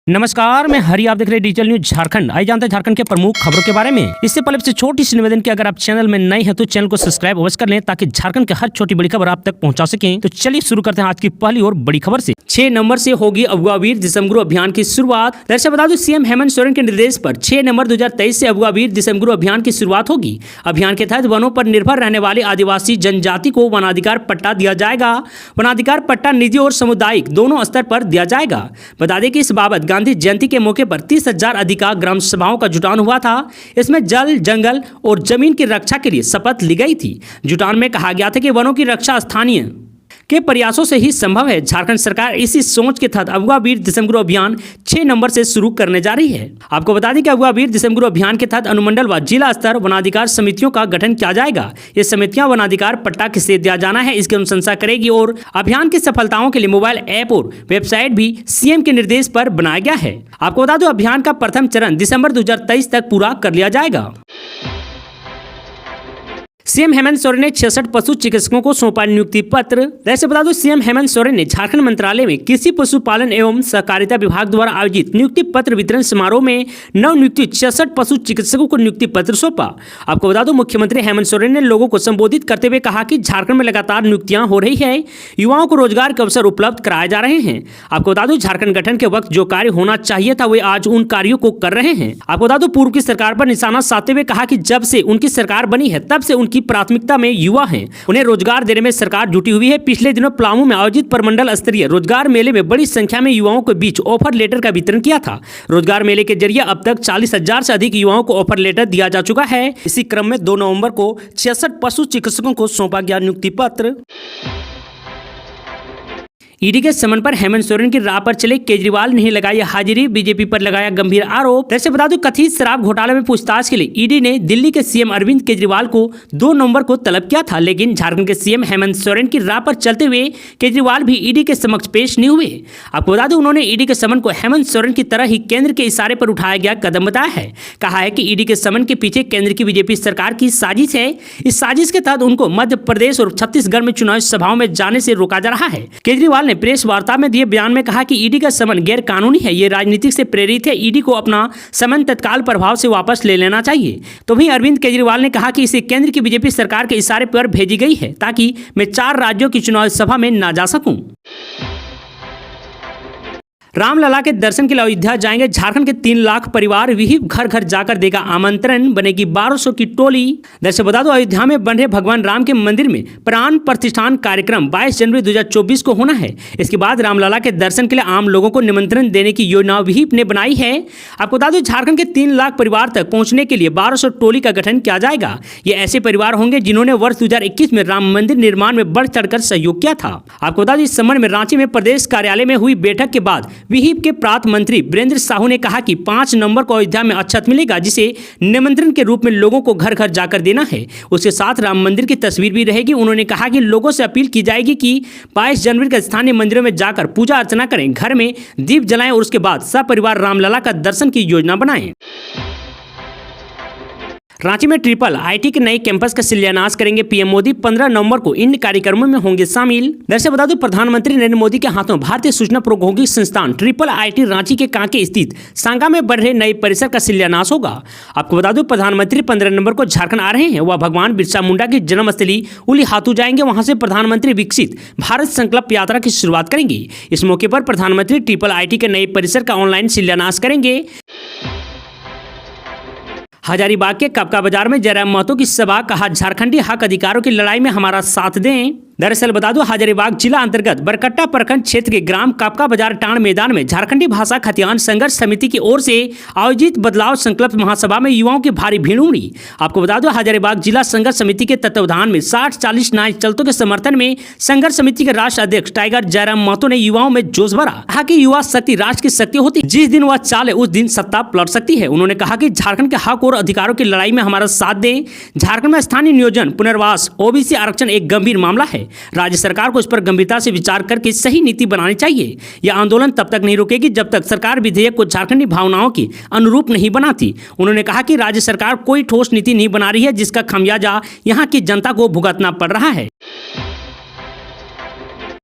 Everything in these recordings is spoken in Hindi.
नमस्कार, मैं हरी, आप देख रहे हैं डिजिटल न्यूज झारखंड। आइए जानते हैं झारखंड के प्रमुख खबरों के बारे में। इससे पहले से छोटी सी निवेदन की अगर आप चैनल में नए हैं तो चैनल को सब्सक्राइब अवश्य कर लें ताकि झारखंड के हर छोटी बड़ी खबर आप तक पहुंचा सकें। तो चलिए शुरू करते हैं आज की पहली और बड़ी खबर से। 6 नवंबर से होगी अगवा वीर दिसंबर अभियान की शुरुआत। दरअसल बता दूं, सीएम हेमंत सोरेन के निर्देश पर 6 नवंबर 2023 से अगवा वीर दिसंबर अभियान की शुरुआत होगी। अभियान के तहत वनों पर निर्भर रहने वाले आदिवासी जनजाति को वनाधिकार पट्टा दिया जाएगा। वनाधिकार पट्टा निजी और सामुदायिक दोनों स्तर पर दिया जाएगा। बता दें कि इस बाबत गांधी जयंती के मौके पर 30,000 अधिक ग्राम सभाओं का जुटान हुआ था। इसमें जल, जंगल और जमीन की रक्षा के लिए शपथ ली गई थी। जुटान में कहा गया था कि वनों की रक्षा स्थानीय के प्रयासों से ही संभव है। झारखंड सरकार इसी सोच के तहत अगवा वीर दिसंबर अभियान 6 नवंबर से शुरू करने जा रही है। आपको बता दें कि अगवा वीर दिसंबर अभियान के तहत अनुमंडल व जिला स्तर वनाधिकार समितियों का गठन किया जाएगा। ये समितियां वनाधिकार पट्टा किसे दिया जाना है इसकी अनुशंसा करेगी और अभियान की सफलताओं के लिए मोबाइल ऐप और वेबसाइट भी सीएम के निर्देश पर बनाया गया है। आपको बता दो, अभियान का प्रथम चरण दिसंबर 2023 तक पूरा कर लिया जाएगा। सीएम हेमंत सोरेन ने 66 पशु चिकित्सकों को सौंपा नियुक्ति पत्र। वैसे बता दो, सीएम हेमंत सोरेन ने झारखंड मंत्रालय में कृषि पशुपालन एवं सहकारिता विभाग द्वारा आयोजित नियुक्ति पत्र वितरण समारोह में नवनियुक्त 66 पशु चिकित्सकों को नियुक्ति पत्र सौंपा। आपको बता दो, मुख्यमंत्री हेमंत सोरेन ने लोगों को संबोधित करते हुए कहा कि झारखंड में लगातार नियुक्तियां हो रही है, युवाओं को रोजगार के अवसर उपलब्ध कराए जा रहे हैं। आपको बता दो, झारखंड गठन के वक्त जो कार्य होना चाहिए था वे आज उन कार्यों को कर रहे हैं। आपको बता दो, पूर्व की सरकार पर निशाना साधते हुए कहा कि जब से उनकी सरकार बनी है तब से उनकी प्राथमिकता में युवा हैं, उन्हें रोजगार देने में सरकार जुटी हुई है। पिछले दिनों पलामू में आयोजित प्रमंडल स्तरीय रोजगार मेले में बड़ी संख्या में युवाओं के बीच ऑफर लेटर का वितरण किया था। रोजगार मेले के जरिए अब तक 40,000 से अधिक युवाओं को ऑफर लेटर दिया जा चुका है। इसी क्रम में 2 नवंबर को 66 पशु चिकित्सकों को सौंपा गया नियुक्ति पत्र। ईडी के समन पर हेमंत सोरेन की राह पर चले केजरीवाल ने लगाई हाजिरी, बीजेपी पर लगाया गंभीर आरोप। वैसे बता दूं, कथित शराब घोटाले में पूछताछ के लिए ईडी ने दिल्ली के सीएम अरविंद केजरीवाल को 2 नवंबर को तलब किया था, लेकिन झारखंड के सीएम हेमंत सोरेन की राह पर चलते हुए केजरीवाल भी ईडी के समक्ष पेश नहीं हुए। आपको बता दें, उन्होंने ईडी के समन को हेमंत सोरेन की तरह ही केंद्र के इशारे पर उठाया गया कदम बताया है। कहा है कि ईडी के समन के पीछे केंद्र की बीजेपी सरकार की साजिश है। इस साजिश के तहत उनको मध्य प्रदेश और छत्तीसगढ़ में चुनावी सभाओं में जाने से रोका जा रहा है। केजरीवाल ने प्रेस वार्ता में दिए बयान में कहा कि ईडी का समन गैर कानूनी है, ये राजनीतिक से प्रेरित है। ईडी को अपना समन तत्काल प्रभाव से वापस ले लेना चाहिए। तो वहीं अरविंद केजरीवाल ने कहा कि इसे केंद्र की बीजेपी सरकार के इशारे पर भेजी गई है ताकि मैं 4 राज्यों की चुनावी सभा में न जा सकूं। रामलला के दर्शन के लिए अयोध्या जाएंगे झारखंड के 3 लाख परिवार, विहिप घर घर जाकर देगा आमंत्रण, बनेगी 1200 की टोली। दरअसल बता दो, अयोध्या में बन रहे भगवान राम के मंदिर में प्राण प्रतिष्ठान कार्यक्रम 22 जनवरी 2024 को होना है। इसके बाद रामलला के दर्शन के लिए आम लोगों को निमंत्रण देने की योजना विहिप ने बनाई है। आपको बता दो, झारखंड के 3 लाख परिवार तक पहुंचने के लिए 1200 टोली का गठन किया जाएगा। ये ऐसे परिवार होंगे जिन्होंने वर्ष 2021 में राम मंदिर निर्माण में बढ़ चढ़कर सहयोग किया था। आपको बता दें, इस संबंध में रांची में प्रदेश कार्यालय में हुई बैठक के बाद विहिप के प्रांत मंत्री वीरेंद्र साहू ने कहा कि 5 नवंबर को अयोध्या में अक्षत मिलेगा, जिसे निमंत्रण के रूप में लोगों को घर घर जाकर देना है। उसके साथ राम मंदिर की तस्वीर भी रहेगी। उन्होंने कहा कि लोगों से अपील की जाएगी कि 22 जनवरी को स्थानीय मंदिरों में जाकर पूजा अर्चना करें, घर में दीप जलाएं और उसके बाद सपरिवार रामलला का दर्शन की योजना बनाएं। रांची में ट्रिपल आईटी के नए कैंपस का शिलान्यास करेंगे पीएम मोदी। 15 नवंबर को इन कार्यक्रमों में होंगे शामिल। दरअसल बता दूं, प्रधानमंत्री नरेंद्र मोदी के हाथों भारतीय सूचना प्रौद्योगिकी संस्थान ट्रिपल आईटी रांची के कांके स्थित सांगा में बन रहे नए परिसर का शिलान्यास होगा। आपको बता दूं, प्रधानमंत्री 15 नवंबर को झारखंड आ रहे हैं। वह भगवान बिरसा मुंडा की जन्मस्थली उलीहातू जाएंगे। वहां से प्रधानमंत्री विकसित भारत संकल्प यात्रा की शुरुआत करेंगे। इस मौके पर प्रधानमंत्री ट्रिपल आईटी के नए परिसर का ऑनलाइन शिलान्यास करेंगे। हजारीबाग के कपका बाजार में जयराम महतो की सभा, कहा झारखंडी हक अधिकारों की लड़ाई में हमारा साथ दें। दरअसल बता दो, हजारीबाग जिला अंतर्गत बरकट्टा प्रखंड क्षेत्र के ग्राम कपका बाजार टाण मैदान में झारखंडी भाषा खतियान संघर्ष समिति की ओर से आयोजित बदलाव संकल्प महासभा में युवाओं की भारी भीड़ उमड़ी। आपको बता दो, हजारीबाग जिला संघर्ष समिति के तत्वावधान में 60-40 न्याय चलतों के समर्थन में संघर्ष समिति के राष्ट्र अध्यक्ष टाइगर जयराम महतो ने युवाओं में जोश भरा। कहा कि युवा शक्ति राष्ट्र की शक्ति होती, जिस दिन वह चाले उस दिन सत्ता पलट सकती है। उन्होंने कहा कि झारखंड के हक और अधिकारों की लड़ाई में हमारा साथ दें। झारखंड में स्थानीय नियोजन, पुनर्वास, ओबीसी आरक्षण एक गंभीर मामला है। राज्य सरकार को इस पर गंभीरता से विचार करके सही नीति बनानी चाहिए। यह आंदोलन तब तक नहीं रुकेगी जब तक सरकार विधेयक को झारखंडी भावनाओं की अनुरूप नहीं बनाती। उन्होंने कहा कि राज्य सरकार कोई ठोस नीति नहीं बना रही है, जिसका खामियाजा यहां की जनता को भुगतना पड़ रहा है।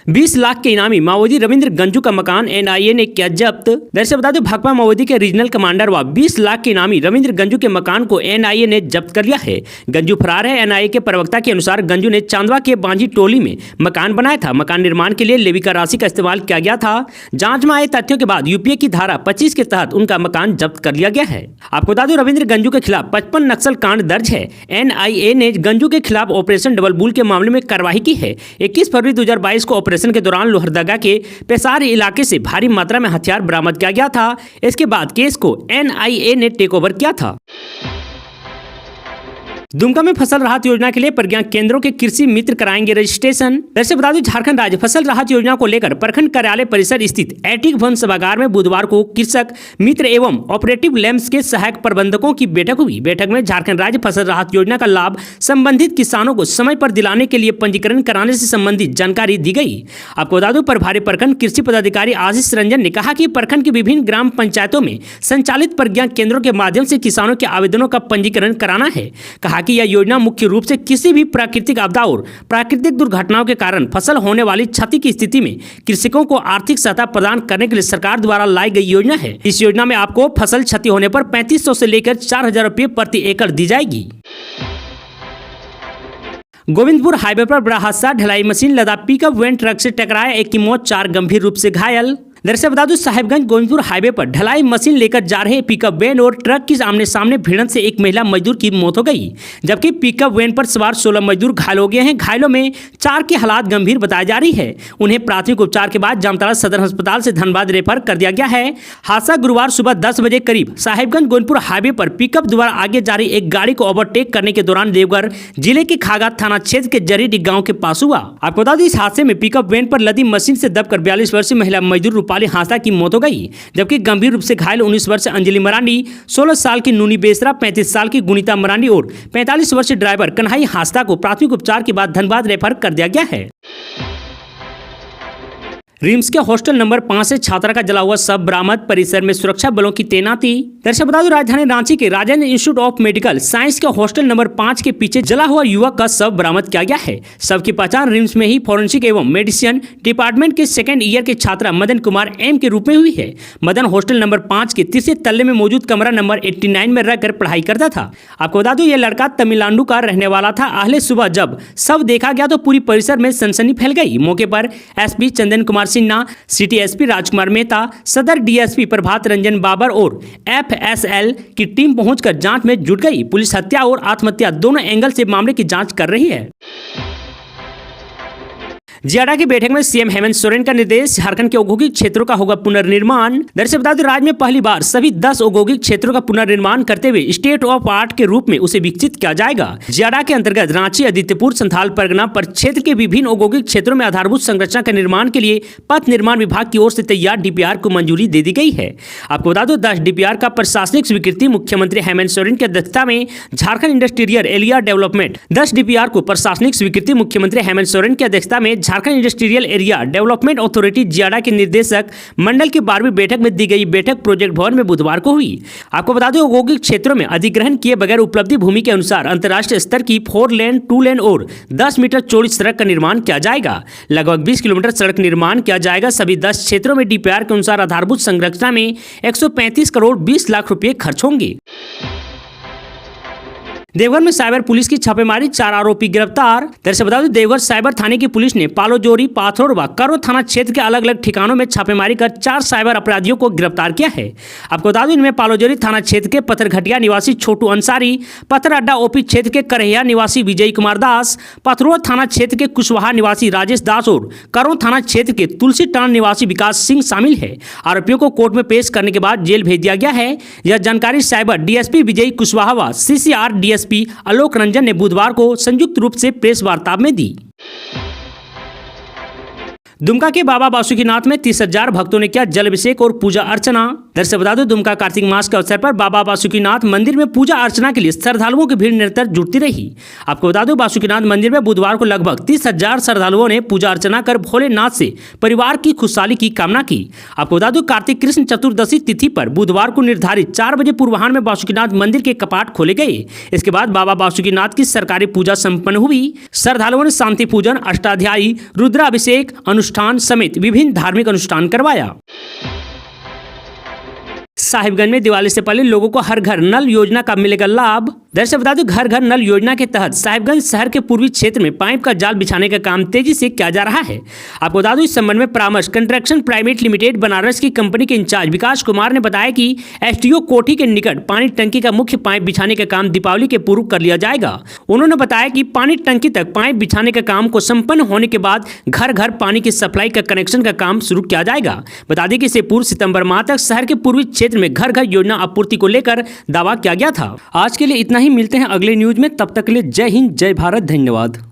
20 लाख के इनामी माओवादी रविंद्र गंजू का मकान एनआईए ने किया जब्त। दरअसल बता दें भाकपा माओवादी के रीजनल कमांडर व 20 लाख के इनामी रविंद्र गंजू के मकान को एनआईए ने जब्त कर लिया है। गंजू फरार है। एनआईए के प्रवक्ता के अनुसार गंजू ने चांदवा के बांझी टोली में मकान बनाया था। मकान निर्माण के लिए लेवी का राशि का इस्तेमाल किया गया था। जांच में आए तथ्यों के बाद यूपीए की धारा 25 के तहत उनका मकान जब्त कर लिया गया है। आपको बता दें रविंद्र गंजू के खिलाफ 55 नक्सल कांड दर्ज है। एनआईए ने गंजू के खिलाफ ऑपरेशन डबल बुल के मामले में कार्रवाई की है। 21 फरवरी 2022 को ऑपरेशन के दौरान लोहरदगा के पेशार इलाके से भारी मात्रा में हथियार बरामद किया गया था। इसके बाद केस को एनआईए ने टेक ओवर किया था। दुमका में फसल राहत योजना के लिए प्रज्ञा केंद्रों के कृषि मित्र कराएंगे रजिस्ट्रेशन। दरअसल बता दें झारखंड राज्य फसल राहत योजना को लेकर प्रखंड कार्यालय परिसर स्थित ऐटिक भवन सभागार में बुधवार को कृषक मित्र एवं ऑपरेटिव लैब्स के सहायक प्रबंधकों की बैठक हुई। बैठक में झारखंड राज्य फसल राहत योजना का लाभ संबंधित किसानों को समय पर दिलाने के लिए पंजीकरण कराने से संबंधित जानकारी दी गई। आपको बता दें प्रभारी प्रखंड कृषि पदाधिकारी आशीष रंजन ने कहा कि प्रखंड के विभिन्न ग्राम पंचायतों में संचालित प्रज्ञा केंद्रों के माध्यम से किसानों के आवेदनों का पंजीकरण कराना है। कहा कि यह योजना मुख्य रूप से किसी भी प्राकृतिक आपदा और प्राकृतिक दुर्घटनाओं के कारण फसल होने वाली क्षति की स्थिति में कृषकों को आर्थिक सहायता प्रदान करने के लिए सरकार द्वारा लाई गई योजना है। इस योजना में आपको फसल क्षति होने पर 3500 से लेकर 4000 रुपये प्रति एकड़ दी जाएगी। गोविंदपुर हाईवे पर बड़ा हादसा, ढलाई मशीन लदा पिकअप वैन ट्रक से टकराया, एक की मौत, 4 गंभीर रूप से घायल। दरअसल बता दूं साहिबगंज गोविंदपुर हाईवे पर ढलाई मशीन लेकर जा रहे पिकअप वैन और ट्रक की आमने सामने भिड़ंत से एक महिला मजदूर की मौत हो गई, जबकि पिकअप वैन पर सवार 16 मजदूर घायल हो गए हैं। घायलों में 4 की हालात गंभीर बताई जा रही है। उन्हें प्राथमिक उपचार के बाद जामताड़ा सदर अस्पताल से धनबाद रेफर कर दिया गया है। हादसा गुरुवार सुबह 10 बजे करीब साहिबगंज गोविंदपुर हाईवे पर पिकअप द्वारा आगे जा रही एक गाड़ी को ओवरटेक करने के दौरान देवघर जिले के खागात थाना क्षेत्र के जरीडी गाँव के पास हुआ। आपको बता दें इस हादसे में पिकअप वैन पर लदी मशीन से दबकर 42 वर्षीय महिला मजदूर रूपाली हांसदा की मौत हो गई, जबकि गंभीर रूप से घायल 19 वर्षीय अंजलि मरांडी, 16 साल की नूनी बेसरा, 35 साल की गुनीता मरांडी और 45 वर्षीय ड्राइवर कन्हई हांसदा को प्राथमिक उपचार के बाद धनबाद रेफर कर दिया गया है। रिम्स के हॉस्टल नंबर 5 से छात्रा का जला हुआ शव बरामद, परिसर में सुरक्षा बलों की तैनाती। दरअसल बता दूं राजधानी रांची के Rajendra institute of medical science के हॉस्टल नंबर 5 के पीछे जला हुआ युवक का शव बरामद किया गया है। शव की पहचान रिम्स में ही फॉरेंसिक एवं मेडिसिन डिपार्टमेंट के 2nd ईयर के छात्रा मदन कुमार एम के रूप में हुई है। मदन हॉस्टल नंबर 5 के तीसरे तल्ले में मौजूद कमरा नंबर 89 में रहकर पढ़ाई करता था। आपको बता दूं यह लड़का तमिलनाडु का रहने वाला था। अगले सुबह जब शव देखा गया तो पूरी परिसर में सनसनी फैल गई। मौके पर SP Chandan Kumar Sinha, city SP राजकुमार मेहता, सदर डीएसपी प्रभात रंजन बाबर और एफएसएल की टीम पहुंचकर जांच में जुट गई। पुलिस हत्या और आत्महत्या दोनों एंगल से मामले की जांच कर रही है। जियाडा की बैठक में सीएम हेमंत सोरेन का निर्देश, झारखंड के औद्योगिक क्षेत्रों का होगा पुनर्निर्माण। दरअसल बता दें राज्य में पहली बार सभी 10 औद्योगिक क्षेत्रों का पुनर्निर्माण करते हुए स्टेट ऑफ आर्ट के रूप में उसे विकसित किया जाएगा। जियाडा के अंतर्गत रांची, आदित्यपुर, संथाल परगना पर क्षेत्र के विभिन्न औद्योगिक क्षेत्रों में आधारभूत संरचना के निर्माण के लिए पथ निर्माण विभाग की ओर से तैयार डीपीआर को मंजूरी दे दी गई है। आपको बता दो 10 डीपीआर का प्रशासनिक स्वीकृति मुख्यमंत्री हेमंत सोरेन की अध्यक्षता में Jharkhand industrial area development 10 DPR को प्रशासनिक स्वीकृति मुख्यमंत्री हेमंत सोरेन की अध्यक्षता में Jharkhand industrial area development authority JIADA के निर्देशक मंडल की 12वीं बैठक में दी गई। बैठक प्रोजेक्ट भवन में बुधवार को हुई। आपको बता दें औद्योगिक क्षेत्रों में अधिग्रहण किए बगैर उपलब्धि भूमि के अनुसार अंतर्राष्ट्रीय स्तर की 4 लेन 2 लेन और 10 मीटर चौड़ी सड़क का निर्माण किया जाएगा। लगभग 20 किलोमीटर सड़क निर्माण किया जाएगा। सभी 10 क्षेत्रों में डीपीआर के अनुसार आधारभूत संरचना में 135 करोड़ 20 लाख रुपए खर्च होंगे। देवघर में साइबर पुलिस की छापेमारी, 4 आरोपी गिरफ्तार। दरअसल बता दें देवघर साइबर थाने की पुलिस ने पालोजोरी, पाथरोड व करो थाना क्षेत्र के अलग अलग ठिकानों में छापेमारी कर 4 साइबर अपराधियों को गिरफ्तार किया है। आपको बता दें इनमें पालोजोरी थाना क्षेत्र के पत्थरघटिया निवासी छोटू अंसारी, पत्थर अड्डा ओपी क्षेत्र के करहिया निवासी विजय कुमार दास, पथरोड थाना क्षेत्र के कुशवाहा निवासी राजेश दास और करो थाना क्षेत्र के तुलसी टांड निवासी विकास सिंह शामिल है। आरोपियों को कोर्ट में पेश करने के बाद जेल भेज दिया गया है। यह जानकारी साइबर डीएसपी विजय कुशवाहा व सीसीआर डीएसपी आलोक रंजन ने बुधवार को संयुक्त रूप से प्रेस वार्ता में दी। दुमका के बाबा बासुकीनाथ में 30,000 भक्तों ने किया जल अभिषेक और पूजा अर्चना। दरअसल बता दो दुमका कार्तिक मास के अवसर पर बाबा बासुकीनाथ मंदिर में पूजा अर्चना के लिए श्रद्धालुओं की भीड़ निरंतर जुटती रही। आपको बता दो बासुकीनाथ मंदिर में बुधवार को लगभग 30,000 श्रद्धालुओं ने पूजा अर्चना कर भोलेनाथ से परिवार की खुशहाली की कामना की। आपको बता दो कार्तिक कृष्ण चतुर्दशी तिथि पर बुधवार को निर्धारित 4 बजे पूर्वाह्न में बासुकीनाथ मंदिर के कपाट खोले गए। इसके बाद बाबा बासुकीनाथ की सरकारी पूजा संपन्न हुई। श्रद्धालुओं ने शांति पूजन, अष्टाध्यायी, रुद्राभिषेक अनुष्ठान अनुष्ठान समेत विभिन्न धार्मिक अनुष्ठान करवाया। साहिबगंज में दिवाली से पहले लोगों को हर घर नल योजना का मिलेगा लाभ। दरअसल बता दूं, घर घर नल योजना के तहत साहिबगंज शहर के पूर्वी क्षेत्र में पाइप का जाल बिछाने का काम तेजी से किया जा रहा है। आपको बता दूं, इस संबंध में परामर्श कंस्ट्रक्शन प्राइवेट लिमिटेड बनारस की कंपनी के इंचार्ज विकास कुमार ने बताया कि एसडीओ कोठी के निकट पानी टंकी का मुख्य पाइप बिछाने का काम दीपावली के पूर्व कर लिया जाएगा। उन्होंने बताया कि पानी टंकी तक पाइप बिछाने का काम को संपन्न होने के बाद घर घर पानी की सप्लाई का कनेक्शन का काम शुरू किया जाएगा। बता दें कि इससे पूर्व सितंबर माह तक शहर के पूर्वी क्षेत्र में घर घर योजना आपूर्ति को लेकर दावा किया गया था। आज के लिए इतना ही, मिलते हैं अगले न्यूज में, तब तक के लिए जय हिंद जय भारत, धन्यवाद।